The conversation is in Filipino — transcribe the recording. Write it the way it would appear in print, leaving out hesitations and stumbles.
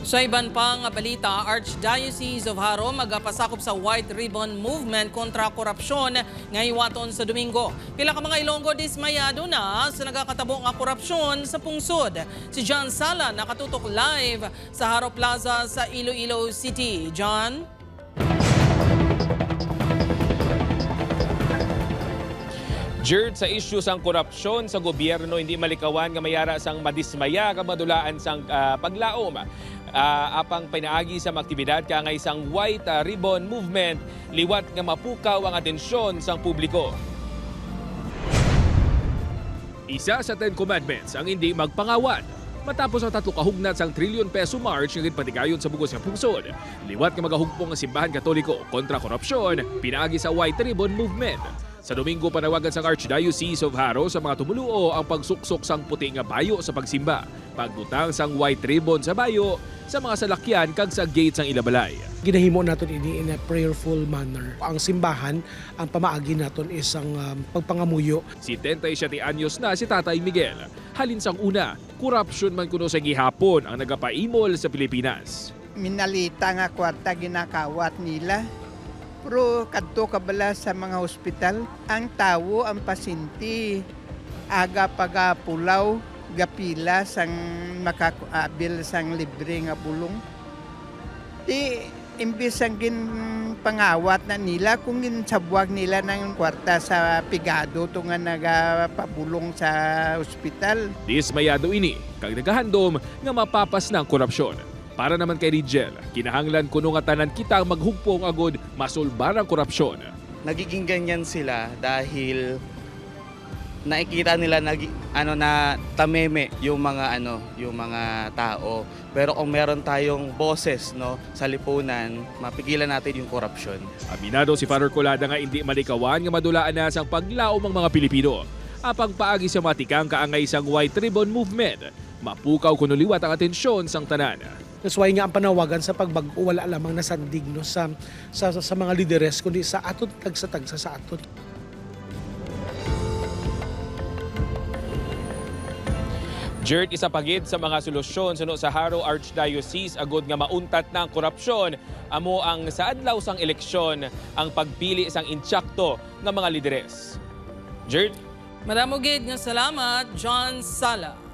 Sa iban pang balita, Archdiocese of Haro magapasakop sa White Ribbon Movement kontra korupsyon ngaywaton sa Domingo. Pila ka mga Ilonggo dismayado na sa nagakatabo nga korupsyon sa pungsod. Si John Sala nakatutok live sa Haro Plaza sa Iloilo City. John? Jerd, sa issue sang korupsyon sa gobyerno, hindi malikawan nga mayara sang madismaya ka madulaan sang paglaom. Apang pinaagi sa mga aktibidad ka nga isang White Ribbon Movement, liwat nga mapukaw ang atensyon sang publiko. Isa sa 10 commandments ang hindi magpangawat. Matapos ang 3 kahugnat sang trilyon peso march nga patigayon sa bugos nga pungsod, liwat nga magahugpong ang simbahan katoliko kontra korupsyon, pinaagi sa White Ribbon Movement. Sa Domingo, panawagan sa Archdiocese of Haro sa mga tumuluo ang pagsuksok sang puti nga bayo sa pagsimba, pagbutang sang white ribbon sa bayo, sa mga salakyan kag sa gate sang ilabalay. Ginahimo naton ini in a prayerful manner. Ang simbahan, ang pamaagi naton is ang pagpangamuyo. 77 anyos na si Tatay Miguel. Halin sang una, korupsyon man kuno sa gihapon ang nagapaimol sa Pilipinas. Minalita nga kwarta ginakawat nila. Pero kadto kabala sa mga ospital, ang tao, ang pasyente, aga pagapulaw, gapila sang makakaabil sang libre nga bulong. Di imbis ang pangawat na nila kung ginsabwag nila ng kwarta sa pigado to nga nagapabulong sa ospital. Dismayado ini, kag nagahandom nga mapapas ng korupsyon. Para naman kay Rigel, kinahanglan kuno nga tanan kita maghugpong agod masulbar ang korupsyon. Nagiging ganyan sila dahil nakikita nila na tameme yung mga tao. Pero kung meron tayong boses sa lipunan, mapigilan natin yung korupsyon. Aminado si Father Colada nga hindi malikawan nga madulaan na sang paglaom ang mga Pilipino. Apang paagi sa matikang kaangay sang White Ribbon Movement, mapukaw kuno liwat ang atensyon sang tanan. That's why nga ang panawagan sa pagbago wala lamang nasandig sa mga lideres kundi sa aton tagsa sa aton. Jerd, isa pagid sa mga solusyon suno sa Haro Archdiocese agod nga mauntat ng korupsyon amo ang sa adlaw sang eleksyon ang pagpili sang intsakto nga mga lideres. Jerd? Madamugid nga salamat, John Sala.